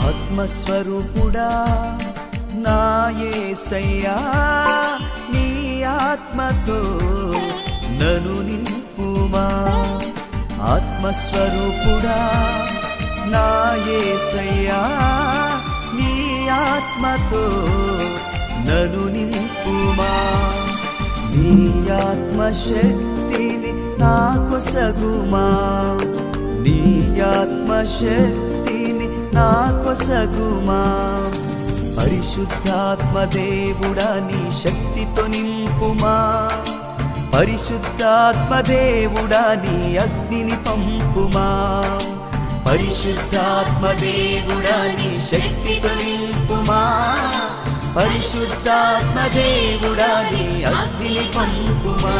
ఆత్మస్వరూపుడా నా యేసయ్యా నీ ఆత్మతో నన్ను నింపుమా ఆత్మస్వరూపుడా నా యేసయ్యా నీ ఆత్మతో నన్ను నింపుమా నీ ఆత్మశక్తిని నాకొసగుమా నీ ఆత్మశక్తిని నాకొసగుమా పరిశుద్ధాత్మ దేవుడా నీ శక్తితో నింపుమా పరిశుద్ధాత్మ దేవుడా నీ అగ్నిని పంపుమా పరిశుద్ధాత్మ దేవుడా నీ శక్తితో నింపుమా పరిశుద్ధాత్మ దేవుడా నీ అగ్నిని పంపుమా